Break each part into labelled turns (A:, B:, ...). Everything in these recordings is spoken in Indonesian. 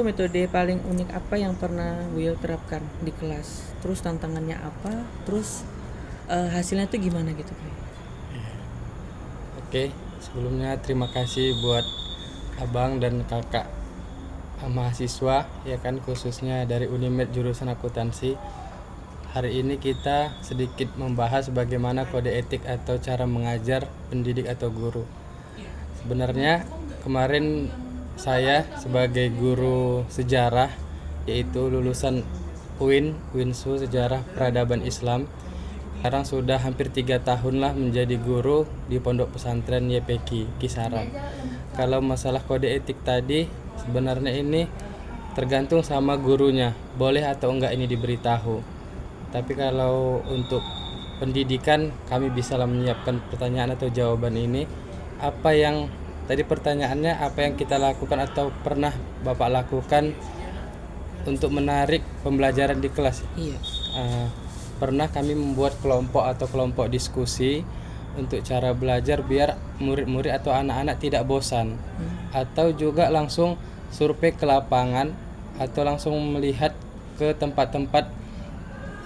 A: metode paling unik apa yang pernah Buya terapkan di kelas? Terus tantangannya apa? Terus hasilnya tuh gimana gitu Buya?
B: Oke, sebelumnya terima kasih buat abang dan kakak mahasiswa ya kan, khususnya dari Unimed jurusan akuntansi. Hari ini kita sedikit membahas bagaimana kode etik atau cara mengajar pendidik atau guru. Sebenarnya kemarin saya sebagai guru sejarah, yaitu lulusan UINSU Sejarah Peradaban Islam, sekarang sudah hampir 3 tahun lah menjadi guru di Pondok Pesantren YPQ Kisaran. Kalau masalah kode etik tadi, sebenarnya ini tergantung sama gurunya, boleh atau enggak ini diberitahu. Tapi kalau untuk pendidikan, kami bisa menyiapkan pertanyaan atau jawaban ini. Apa yang tadi pertanyaannya, apa yang kita lakukan atau pernah Bapak lakukan untuk menarik pembelajaran di kelas?
A: Iya.
B: Pernah kami membuat kelompok atau kelompok diskusi untuk cara belajar biar murid-murid atau anak-anak tidak bosan. Atau juga langsung survei ke lapangan atau langsung melihat ke tempat-tempat,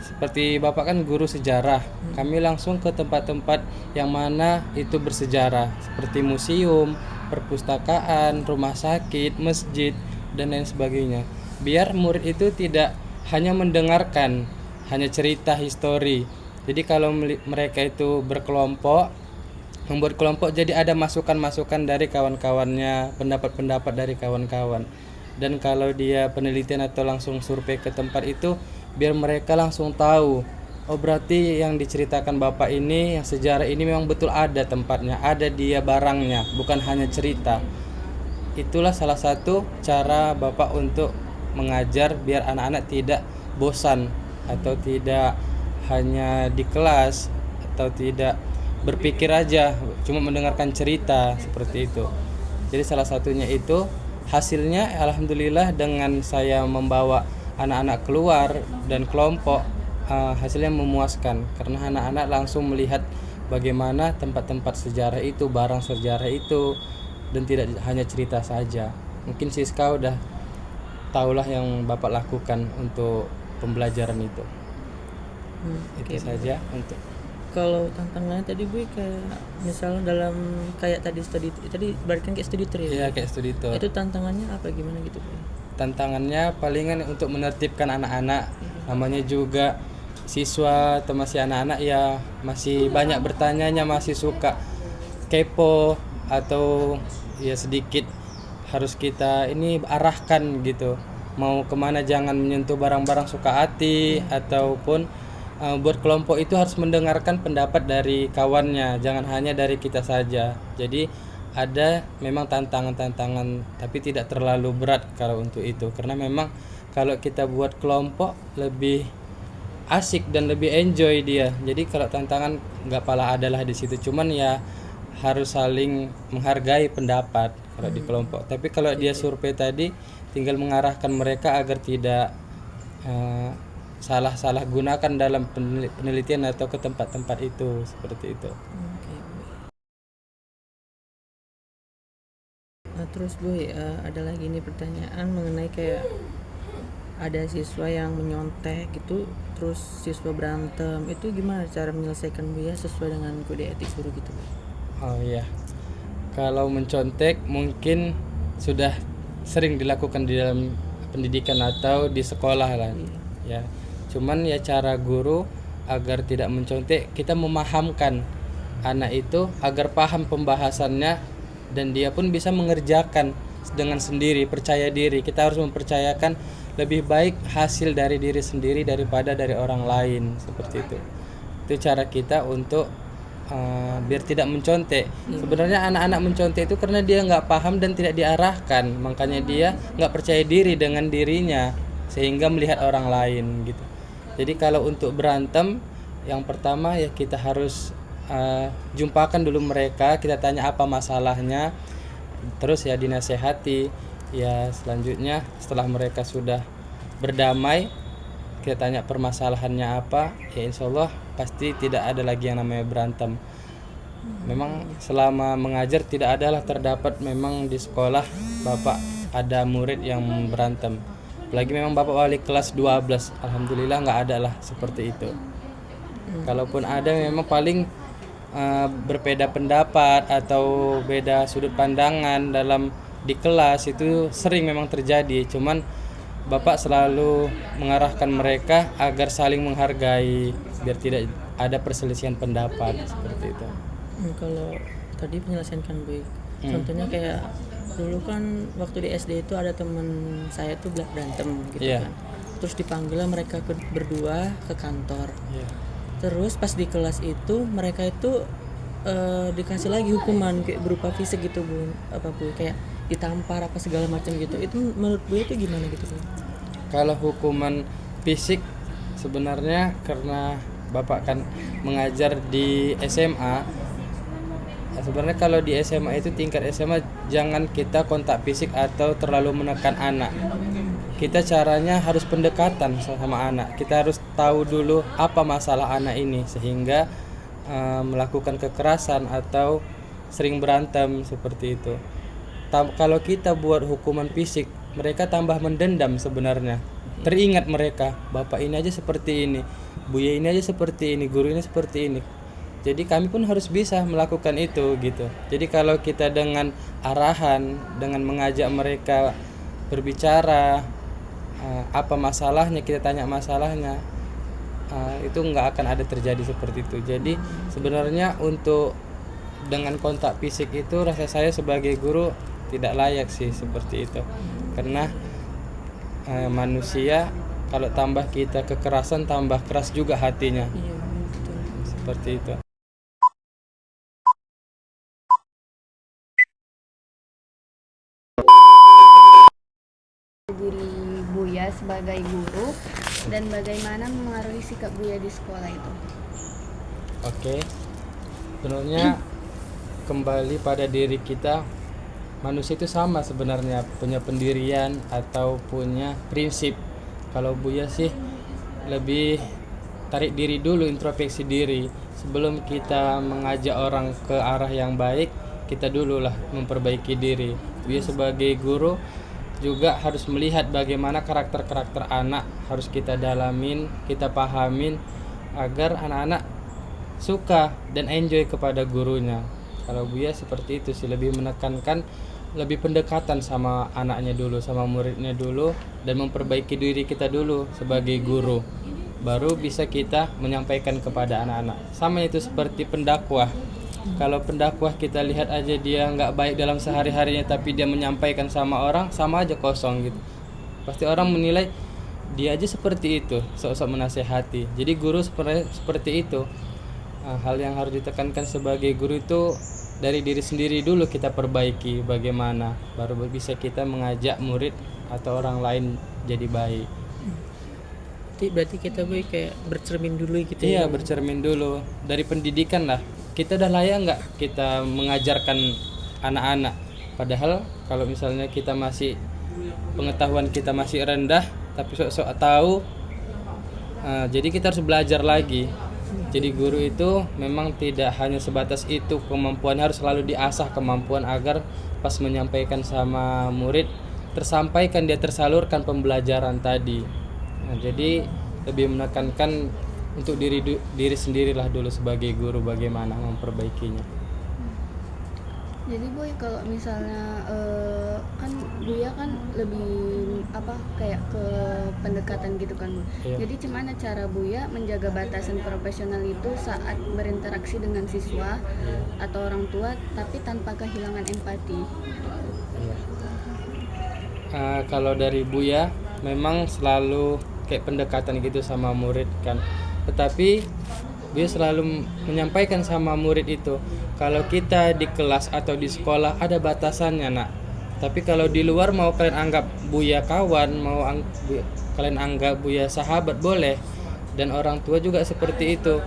B: seperti Bapak kan guru sejarah, kami langsung ke tempat-tempat yang mana itu bersejarah, seperti museum, perpustakaan, rumah sakit, masjid, dan lain sebagainya. Biar murid itu tidak hanya mendengarkan, hanya cerita histori. Jadi kalau mereka itu berkelompok, membuat kelompok, jadi ada masukan-masukan dari kawan-kawannya, pendapat-pendapat dari kawan-kawan. Dan kalau dia penelitian atau langsung survei ke tempat itu, biar mereka langsung tahu, oh berarti yang diceritakan Bapak ini, yang sejarah ini memang betul ada tempatnya, ada dia barangnya, bukan hanya cerita. Itulah salah satu cara Bapak untuk mengajar biar anak-anak tidak bosan atau tidak hanya di kelas atau tidak berpikir aja cuma mendengarkan cerita seperti itu. Jadi salah satunya itu, hasilnya alhamdulillah dengan saya membawa anak-anak keluar dan kelompok, hasilnya memuaskan karena anak-anak langsung melihat bagaimana tempat-tempat sejarah itu, barang sejarah itu, dan tidak hanya cerita saja. Mungkin Siska udah tahulah yang Bapak lakukan untuk pembelajaran itu. Itu saja untuk.
A: Kalau tantangannya tadi Bu, kayak misalnya dalam kayak tadi berarti kan kayak studi tour ya?
B: Iya, kayak studi tour.
A: Itu tantangannya apa gimana gitu Bu?
B: Tantangannya palingan untuk menertibkan anak-anak. Namanya juga siswa atau masih anak-anak ya, masih banyak bertanyanya, masih suka kepo atau ya sedikit harus kita ini arahkan gitu. Mau kemana, jangan menyentuh barang-barang suka hati, ataupun buat kelompok itu harus mendengarkan pendapat dari kawannya, jangan hanya dari kita saja. Jadi ada memang tantangan-tantangan, tapi tidak terlalu berat kalau untuk itu, karena memang kalau kita buat kelompok lebih asik dan lebih enjoy dia. Jadi kalau tantangan nggak pala adalah di situ, cuman ya harus saling menghargai pendapat kalau di kelompok. Tapi kalau dia survei tadi, tinggal mengarahkan mereka agar tidak salah gunakan dalam penelitian atau ke tempat-tempat itu, seperti itu.
A: Terus Bu, ada lagi nih pertanyaan mengenai kayak ada siswa yang menyontek gitu, terus siswa berantem, itu gimana cara menyelesaikan Bu ya sesuai dengan kode etik guru gitu Bu?
B: Oh iya, kalau mencontek mungkin sudah sering dilakukan di dalam pendidikan atau di sekolah lah ya. Cuman ya cara guru agar tidak mencontek, kita memahamkan anak itu agar paham pembahasannya dan dia pun bisa mengerjakan dengan sendiri, percaya diri. Kita harus mempercayakan lebih baik hasil dari diri sendiri daripada dari orang lain, seperti itu. Itu cara kita untuk biar tidak mencontek. Sebenarnya anak-anak mencontek itu karena dia nggak paham dan tidak diarahkan, makanya dia nggak percaya diri dengan dirinya sehingga melihat orang lain gitu. Jadi kalau untuk berantem, yang pertama ya kita harus jumpakan dulu mereka, kita tanya apa masalahnya, terus ya dinasehati. Ya selanjutnya setelah mereka sudah berdamai, kita tanya permasalahannya apa, ya insya Allah pasti tidak ada lagi yang namanya berantem. Memang selama mengajar tidak adalah terdapat memang di sekolah Bapak ada murid yang berantem. Apalagi memang bapak wali kelas 12, alhamdulillah nggak ada lah seperti itu. Kalaupun ada memang paling berbeda pendapat atau beda sudut pandangan dalam di kelas itu sering memang terjadi. Cuman bapak selalu mengarahkan mereka agar saling menghargai biar tidak ada perselisihan pendapat seperti itu.
A: Kalau tadi penjelasan kan Bu, contohnya kayak dulu kan waktu di SD itu ada teman saya tuh berantem gitu
B: Iya.
A: kan, terus dipanggil berdua ke kantor.
B: Iya.
A: Terus pas di kelas itu mereka itu dikasih lagi hukuman kayak berupa fisik gitu Bu, kayak ditampar apa segala macam gitu. Itu menurut Bu itu gimana gitu Bu?
B: Kalau hukuman fisik sebenarnya karena bapak kan mengajar di SMA. Sebenarnya kalau di SMA itu tingkat SMA jangan kita kontak fisik atau terlalu menekan anak. Kita caranya harus pendekatan sama anak. Kita harus tahu dulu apa masalah anak ini sehingga melakukan kekerasan atau sering berantem seperti itu. Kalau kita buat hukuman fisik, mereka tambah mendendam sebenarnya. Teringat mereka, bapak ini aja seperti ini, buya ini aja seperti ini, guru ini seperti ini. Jadi kami pun harus bisa melakukan itu gitu. Jadi kalau kita dengan arahan, dengan mengajak mereka berbicara, apa masalahnya, kita tanya masalahnya, itu nggak akan ada terjadi seperti itu. Jadi sebenarnya untuk dengan kontak fisik itu rasa saya sebagai guru tidak layak sih seperti itu. Karena manusia kalau tambah kita kekerasan tambah keras juga hatinya.
A: Iya betul.
B: Seperti itu.
C: Diri Buya sebagai guru dan bagaimana mengaruhi sikap Buya di sekolah itu?
B: Oke. Sebenarnya kembali pada diri kita, manusia itu sama sebenarnya, punya pendirian atau punya prinsip. Kalau Buya sih lebih tarik diri dulu, introspeksi diri. Sebelum kita mengajak orang ke arah yang baik, kita dululah memperbaiki diri. Buya sebagai guru juga harus melihat bagaimana karakter-karakter anak, harus kita dalamin, kita pahamin agar anak-anak suka dan enjoy kepada gurunya. Kalau Buya seperti itu sih, lebih menekankan, lebih pendekatan sama anaknya dulu, sama muridnya dulu, dan memperbaiki diri kita dulu sebagai guru. Baru bisa kita menyampaikan kepada anak-anak. Sama itu seperti pendakwah. Kalau pendakwah kita lihat aja dia nggak baik dalam sehari-harinya, tapi dia menyampaikan sama orang, sama aja kosong gitu. Pasti orang menilai dia aja seperti itu, sok-sok menasehati. Jadi guru seperti itu. Hal yang harus ditekankan sebagai guru itu dari diri sendiri dulu kita perbaiki bagaimana, baru bisa kita mengajak murid atau orang lain jadi baik.
A: Berarti kita Bu kayak bercermin dulu gitu
B: Iya,
A: ya.
B: bercermin dulu dari pendidikan lah. Kita udah layak nggak kita mengajarkan anak-anak? Padahal kalau misalnya kita masih pengetahuan kita masih rendah, tapi sok-sok tahu, jadi kita harus belajar lagi. Jadi guru itu memang tidak hanya sebatas itu kemampuan, harus selalu diasah kemampuan agar pas menyampaikan sama murid tersampaikan, dia tersalurkan pembelajaran tadi. Jadi lebih menekankan untuk diri sendirilah dulu sebagai guru bagaimana memperbaikinya.
C: Jadi Boy, kalau misalnya kan Buya kan lebih kayak ke pendekatan gitu kan Bu.
B: Iya.
C: Jadi gimana cara Buya menjaga batasan profesional itu saat berinteraksi dengan siswa atau orang tua tapi tanpa kehilangan empati?
B: Kalau dari Buya memang selalu kayak pendekatan gitu sama murid kan. Tetapi Buya selalu menyampaikan sama murid itu, kalau kita di kelas atau di sekolah ada batasannya nak. Tapi kalau di luar mau kalian anggap Buya kawan, kalian anggap Buya sahabat boleh. Dan orang tua juga seperti itu.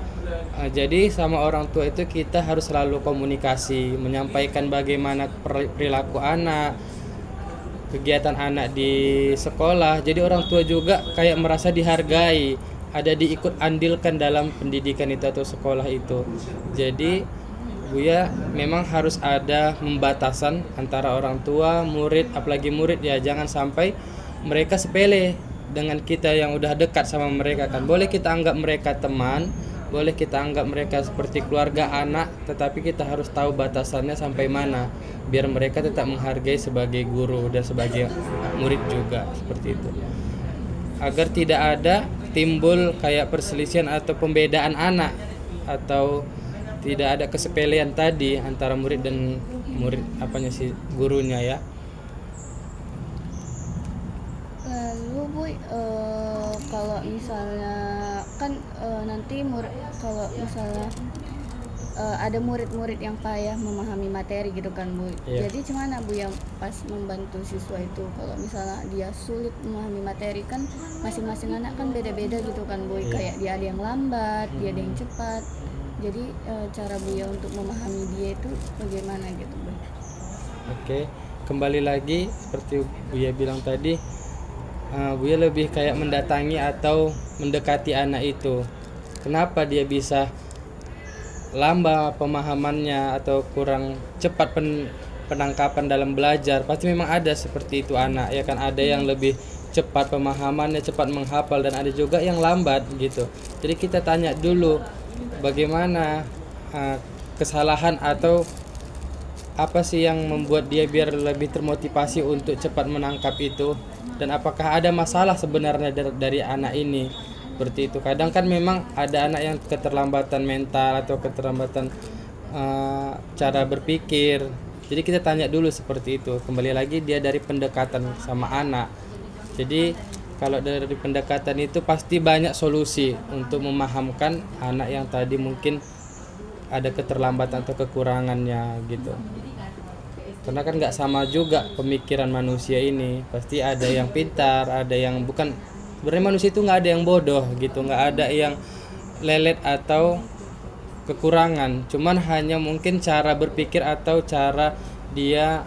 B: Jadi sama orang tua itu kita harus selalu komunikasi, menyampaikan bagaimana perilaku anak, kegiatan anak di sekolah. Jadi orang tua juga kayak merasa dihargai, ada diikut andilkan dalam pendidikan itu atau sekolah itu. Jadi Buya memang harus ada pembatasan antara orang tua, murid, apalagi murid ya, jangan sampai mereka sepele dengan kita yang udah dekat sama mereka kan. Boleh kita anggap mereka teman, boleh kita anggap mereka seperti keluarga anak, tetapi kita harus tahu batasannya sampai mana biar mereka tetap menghargai sebagai guru dan sebagai murid juga, seperti itu. Agar tidak ada timbul kayak perselisihan atau pembedaan anak, atau tidak ada kesepelean tadi antara murid dan murid gurunya ya.
C: Lalu Bu, kalau misalnya kan nanti kalau misalnya ada murid-murid yang payah memahami materi gitu kan Bu.
B: Iya.
C: Jadi gimana Bu yang pas membantu siswa itu kalau misalnya dia sulit memahami materi, kan masing-masing anak kan beda-beda gitu kan Bu.
B: Iya.
C: Kayak dia ada yang lambat, dia ada yang cepat. Jadi cara Buya untuk memahami dia itu bagaimana gitu Bu?
B: Oke, kembali lagi seperti Buya bilang tadi, Buya lebih kayak mendatangi atau mendekati anak itu. Kenapa dia bisa lambat pemahamannya atau kurang cepat penangkapan dalam belajar? Pasti memang ada seperti itu anak ya kan, ada yang lebih cepat pemahamannya, cepat menghafal, dan ada juga yang lambat gitu. Jadi kita tanya dulu bagaimana kesalahan atau apa sih yang membuat dia biar lebih termotivasi untuk cepat menangkap itu, dan apakah ada masalah sebenarnya dari anak ini. Seperti itu. Kadang kan memang ada anak yang keterlambatan mental atau keterlambatan cara berpikir. Jadi kita tanya dulu seperti itu. Kembali lagi dia dari pendekatan sama anak. Jadi kalau dari pendekatan itu pasti banyak solusi untuk memahamkan anak yang tadi mungkin ada keterlambatan atau kekurangannya gitu. Karena kan nggak sama juga pemikiran manusia ini. Pasti ada yang pintar, ada yang bukan. Sebenarnya manusia itu nggak ada yang bodoh gitu, nggak ada yang lelet atau kekurangan. Cuman hanya mungkin cara berpikir atau cara dia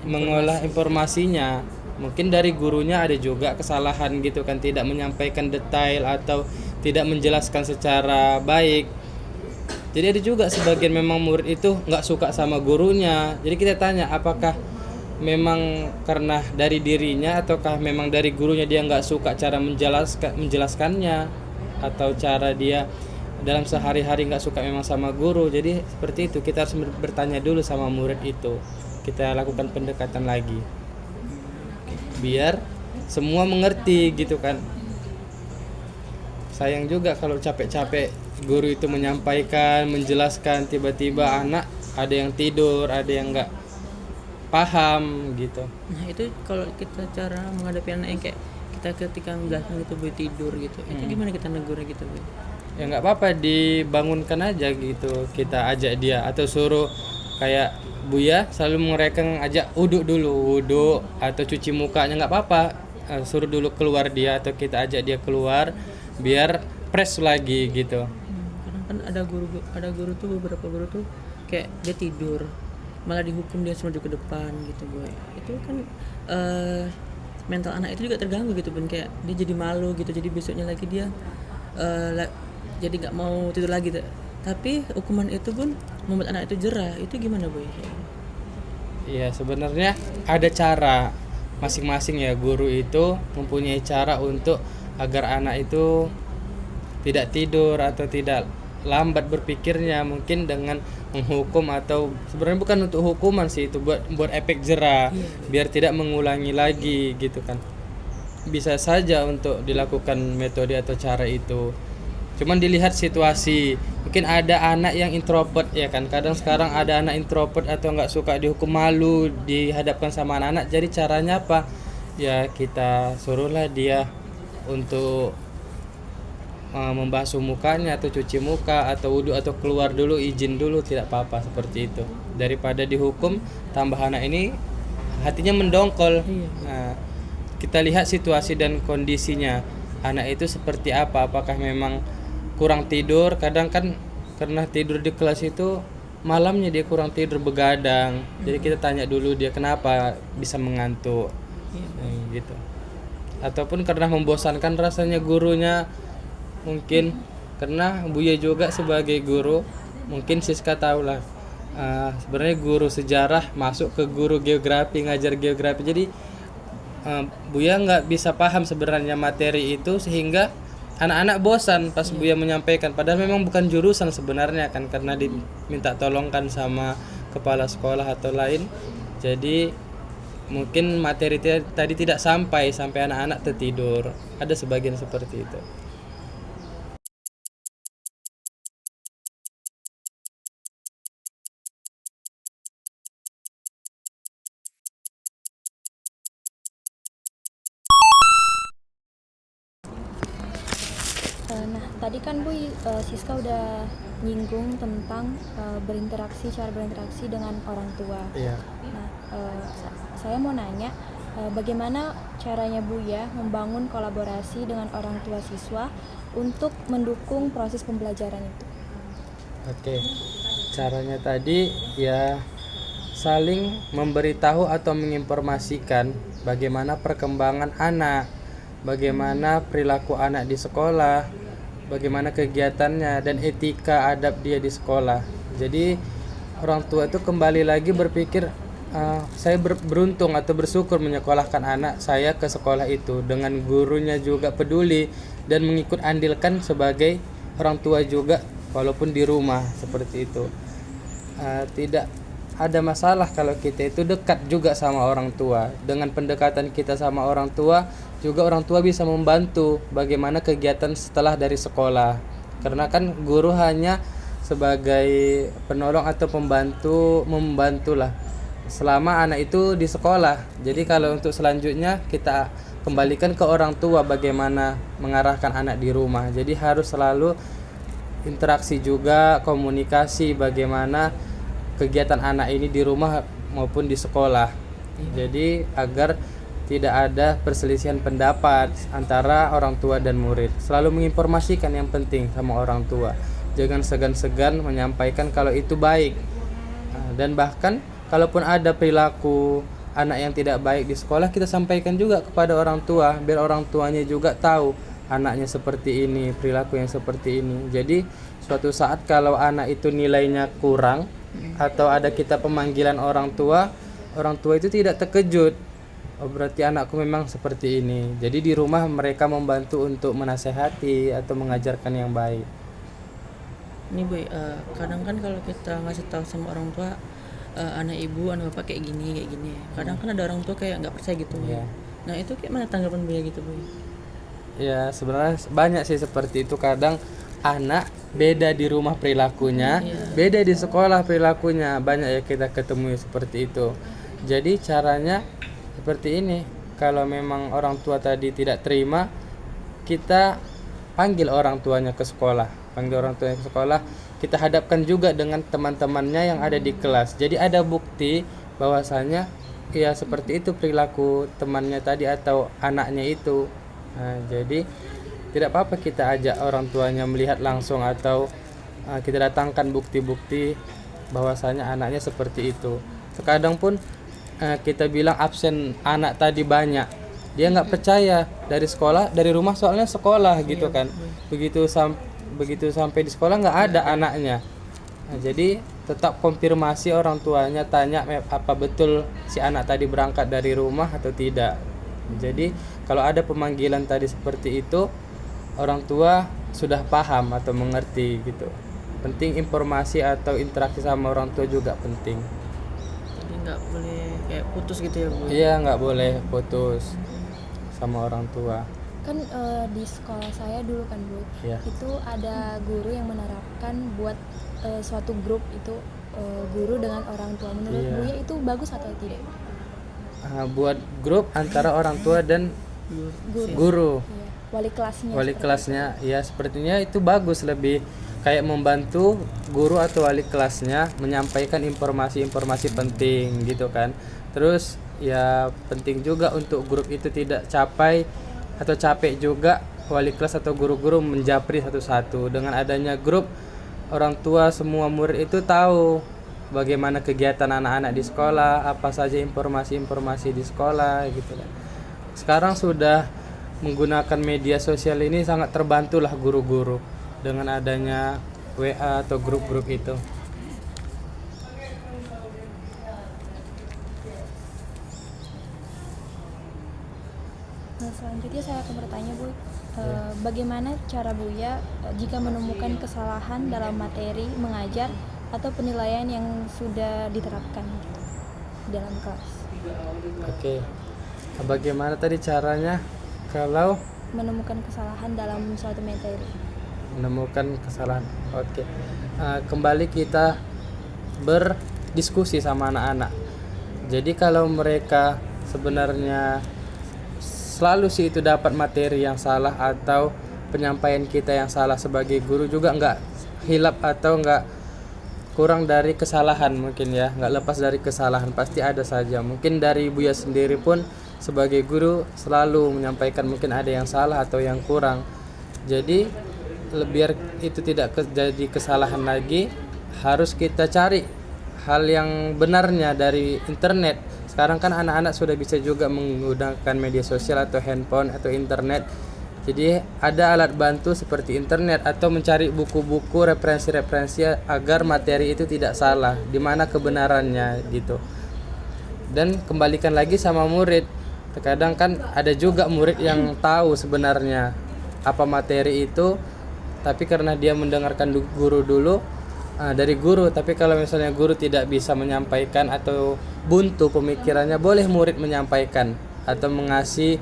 B: mengolah informasinya. Mungkin dari gurunya ada juga kesalahan gitu kan, tidak menyampaikan detail atau tidak menjelaskan secara baik. Jadi ada juga sebagian memang murid itu nggak suka sama gurunya. Jadi kita tanya apakah memang karena dari dirinya ataukah memang dari gurunya dia nggak suka cara menjelaskannya, atau cara dia dalam sehari-hari nggak suka memang sama guru. Jadi seperti itu, kita harus bertanya dulu sama murid itu. Kita lakukan pendekatan lagi biar semua mengerti gitu kan. Sayang juga kalau capek-capek guru itu menyampaikan, menjelaskan, tiba-tiba anak ada yang tidur, ada yang nggak paham gitu.
A: Nah itu kalau kita cara menghadapi anak yang kayak kita ketika menjelaskan gitu Bu tidur gitu, itu gimana kita negurnya gitu Bu?
B: Ya nggak apa-apa, dibangunkan aja gitu, kita ajak dia atau suruh kayak Buya selalu mereka ajak uduk dulu, uduk atau cuci mukanya, nggak apa-apa, suruh dulu keluar dia atau kita ajak dia keluar biar fresh lagi gitu.
A: Kadang kan ada guru tuh, beberapa guru tuh kayak dia tidur malah dihukum dia semaju ke depan gitu Bu. Itu kan mental anak itu juga terganggu gitu Ben, kayak dia jadi malu gitu, jadi besoknya lagi dia jadi nggak mau tidur lagi tuh. Tapi hukuman itu pun membuat anak itu jerah, itu gimana Bu?
B: Iya, sebenarnya ada cara masing-masing ya, guru itu mempunyai cara untuk agar anak itu tidak tidur atau tidak lambat berpikirnya, mungkin dengan menghukum, atau sebenarnya bukan untuk hukuman sih, itu buat efek jerah biar tidak mengulangi lagi gitu kan. Bisa saja untuk dilakukan metode atau cara itu, cuman dilihat situasi. Mungkin ada anak yang introvert ya kan, kadang sekarang ada anak introvert atau nggak suka dihukum, malu dihadapkan sama anak-anak. Jadi caranya apa ya, kita suruhlah dia untuk membasuh mukanya atau cuci muka atau wudhu atau keluar dulu, izin dulu, tidak apa-apa seperti itu, daripada dihukum tambah anak ini hatinya mendongkol. Nah, kita lihat situasi dan kondisinya anak itu seperti apa, apakah memang kurang tidur. Kadang kan karena tidur di kelas itu malamnya dia kurang tidur, begadang. Jadi kita tanya dulu dia kenapa bisa mengantuk gitu. Ataupun karena membosankan rasanya gurunya, mungkin karena Buya juga sebagai guru mungkin Siska tahu lah, sebenarnya guru sejarah masuk ke guru geografi, ngajar geografi. Jadi Buya nggak bisa paham sebenarnya materi itu, sehingga anak-anak bosan pas Buya menyampaikan. Padahal memang bukan jurusan sebenarnya kan, karena diminta tolongkan sama kepala sekolah atau lain. Jadi mungkin materi tadi tidak sampai anak-anak tertidur. Ada sebagian seperti itu.
D: Nah, tadi kan Bu, Siska udah nyinggung tentang cara berinteraksi dengan orang tua.
B: Iya.
D: Nah, saya mau nanya, bagaimana caranya Buya membangun kolaborasi dengan orang tua siswa untuk mendukung proses pembelajaran itu?
B: Oke. Caranya tadi ya saling memberitahu atau menginformasikan bagaimana perkembangan anak, bagaimana perilaku anak di sekolah, bagaimana kegiatannya dan etika adab dia di sekolah. Jadi orang tua itu kembali lagi berpikir, saya beruntung atau bersyukur menyekolahkan anak saya ke sekolah itu, dengan gurunya juga peduli dan mengikut andilkan sebagai orang tua juga walaupun di rumah, seperti itu. Tidak ada masalah kalau kita itu dekat juga sama orang tua. Dengan pendekatan kita sama orang tua, juga orang tua bisa membantu bagaimana kegiatan setelah dari sekolah. Karena kan guru hanya sebagai penolong atau membantulah selama anak itu di sekolah. Jadi kalau untuk selanjutnya kita kembalikan ke orang tua bagaimana mengarahkan anak di rumah. Jadi harus selalu interaksi juga, komunikasi bagaimana kegiatan anak ini di rumah maupun di sekolah. Jadi agar tidak ada perselisihan pendapat antara orang tua dan murid. Selalu menginformasikan yang penting sama orang tua. Jangan segan-segan menyampaikan kalau itu baik. Dan bahkan kalaupun ada perilaku anak yang tidak baik di sekolah, kita sampaikan juga kepada orang tua biar orang tuanya juga tahu anaknya seperti ini, perilaku yang seperti ini. Jadi suatu saat kalau anak itu nilainya kurang atau ada kita pemanggilan orang tua itu tidak terkejut. Oh, berarti anakku memang seperti ini. Jadi di rumah mereka membantu untuk menasehati atau mengajarkan yang baik.
A: Ini Bu, kadang kan kalau kita ngasih tahu sama orang tua, anak ibu, anak bapak kayak gini. Kadang kan ada orang tua kayak nggak percaya gitu Bu.
B: Iya.
A: Nah itu kayak mana tanggapan Bu gitu Bu?
B: Ya sebenarnya banyak sih seperti itu. Kadang anak beda di rumah perilakunya, beda di sekolah perilakunya. Banyak ya kita ketemu seperti itu. Jadi caranya seperti ini. Kalau memang orang tua tadi tidak terima, kita panggil orang tuanya ke sekolah. Kita hadapkan juga dengan teman-temannya yang ada di kelas. Jadi ada bukti bahwasanya ya seperti itu perilaku temannya tadi atau anaknya itu. Nah, jadi tidak apa-apa kita ajak orang tuanya melihat langsung atau kita datangkan bukti-bukti bahwasanya anaknya seperti itu. Terkadang pun kita bilang absen anak tadi banyak, dia nggak percaya dari rumah soalnya sekolah gitu kan. Begitu sampai di sekolah nggak ada anaknya. Nah, jadi tetap konfirmasi orang tuanya, tanya apa betul si anak tadi berangkat dari rumah atau tidak. Jadi kalau ada pemanggilan tadi seperti itu, orang tua sudah paham atau mengerti gitu. Penting informasi atau interaksi sama orang tua juga penting.
A: Jadi nggak boleh kayak putus gitu ya Bu?
B: Iya, nggak boleh putus sama orang tua.
D: Kan di sekolah saya dulu kan Bu, itu ada guru yang menerapkan buat suatu grup itu guru dengan orang tua. Menurut Buya itu bagus atau tidak?
B: Buat grup antara orang tua dan guru.
D: Iya. Wali kelasnya
B: Ya sepertinya itu bagus, lebih kayak membantu guru atau wali kelasnya menyampaikan informasi-informasi penting gitu kan. Terus ya penting juga untuk grup itu tidak capek juga wali kelas atau guru-guru menjapri satu-satu. Dengan adanya grup, orang tua semua murid itu tahu bagaimana kegiatan anak-anak di sekolah, apa saja informasi-informasi di sekolah gitu kan. Sekarang sudah menggunakan media sosial ini sangat terbantulah guru-guru dengan adanya WA atau grup-grup itu.
D: Nah, selanjutnya saya akan bertanya, Bu, bagaimana cara Buya jika menemukan kesalahan dalam materi mengajar atau penilaian yang sudah diterapkan gitu, dalam kelas?
B: Oke. Bagaimana tadi caranya kalau
D: Menemukan kesalahan dalam suatu materi.
B: menemukan kesalahan? Oke. Kembali kita berdiskusi sama anak-anak. Jadi kalau mereka sebenarnya selalu sih itu dapat materi yang salah atau penyampaian kita yang salah sebagai guru juga nggak hilap atau nggak kurang dari kesalahan mungkin ya, nggak lepas dari kesalahan, pasti ada saja. Mungkin dari Buya sendiri pun sebagai guru selalu menyampaikan mungkin ada yang salah atau yang kurang. Jadi biar itu tidak jadi kesalahan lagi, harus kita cari hal yang benarnya dari internet. Sekarang kan anak-anak sudah bisa juga menggunakan media sosial atau handphone atau internet. Jadi ada alat bantu seperti internet atau mencari buku-buku referensi-referensi agar materi itu tidak salah, di mana kebenarannya gitu. Dan kembalikan lagi sama murid. Terkadang kan ada juga murid yang tahu sebenarnya apa materi itu, tapi karena dia mendengarkan guru dulu, dari guru, tapi kalau misalnya guru tidak bisa menyampaikan atau buntu pemikirannya, boleh murid menyampaikan atau mengasih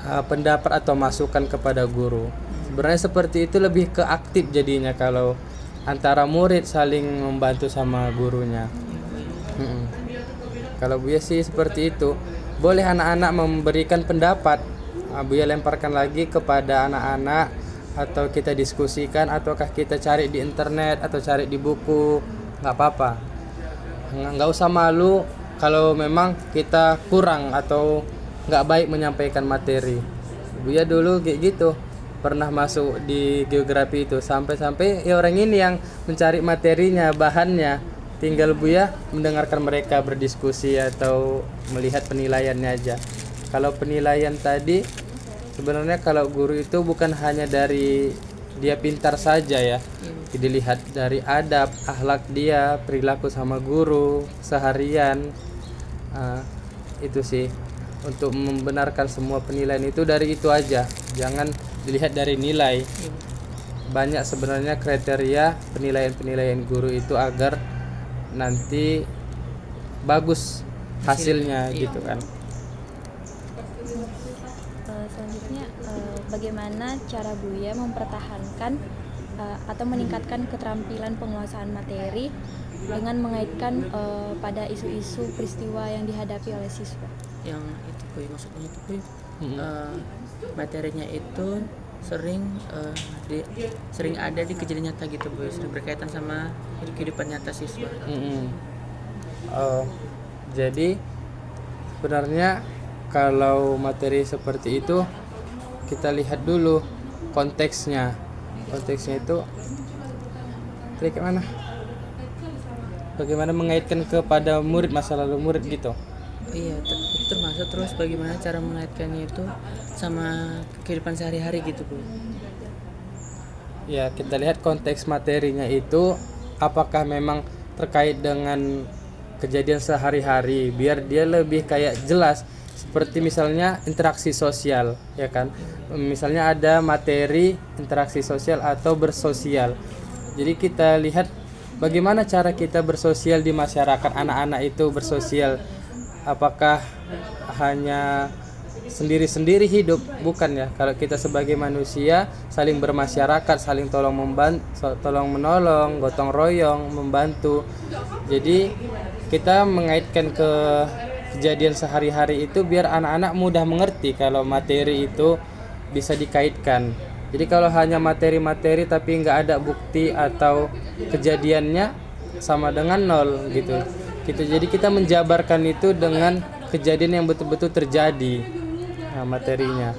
B: pendapat atau masukan kepada guru. Sebenarnya seperti itu lebih ke aktif jadinya kalau antara murid saling membantu sama gurunya. Kalau Buya sih seperti itu. Boleh anak-anak memberikan pendapat, Buya lemparkan lagi kepada anak-anak, atau kita diskusikan, ataukah kita cari di internet atau cari di buku, nggak apa-apa. Nggak usah malu kalau memang kita kurang atau nggak baik menyampaikan materi. Buya dulu kayak gitu, pernah masuk di geografi itu, sampai-sampai ya orang ini yang mencari materinya, bahannya, tinggal Buya mendengarkan mereka berdiskusi atau melihat penilaiannya aja. Kalau penilaian tadi sebenarnya kalau guru itu bukan hanya dari dia pintar saja ya, dilihat dari adab, akhlak dia, perilaku sama guru, seharian. Itu sih, untuk membenarkan semua penilaian itu dari itu aja, jangan dilihat dari nilai. Banyak sebenarnya kriteria penilaian guru itu agar nanti bagus hasilnya gitu kan.
D: Selanjutnya, bagaimana cara Buya mempertahankan atau meningkatkan keterampilan penguasaan materi dengan mengaitkan pada isu-isu peristiwa yang dihadapi oleh siswa?
A: Yang itu Puy, maksudnya itu Puy, materinya itu sering ada di kejadian nyata gitu Puy, sering berkaitan sama kehidupan nyata siswa.
B: Jadi sebenarnya kalau materi seperti itu kita lihat dulu konteksnya itu kayak mana, bagaimana mengaitkan kepada murid, masa lalu murid gitu.
A: Iya, itu termasuk. Terus bagaimana cara mengaitkannya itu sama kehidupan sehari-hari gitu Bu.
B: Ya, kita lihat konteks materinya itu apakah memang terkait dengan kejadian sehari-hari, biar dia lebih kayak jelas. Seperti misalnya interaksi sosial, ya kan? Misalnya ada materi interaksi sosial atau bersosial. Jadi kita lihat bagaimana cara kita bersosial di masyarakat, anak-anak itu bersosial. Apakah hanya sendiri-sendiri hidup? Bukan ya. Kalau kita sebagai manusia saling bermasyarakat, saling tolong menolong, gotong royong, membantu. Jadi kita mengaitkan ke kejadian sehari-hari itu biar anak-anak mudah mengerti kalau materi itu bisa dikaitkan. Jadi kalau hanya materi-materi tapi nggak ada bukti atau kejadiannya, sama dengan nol gitu. Jadi kita menjabarkan itu dengan kejadian yang betul-betul terjadi, materinya.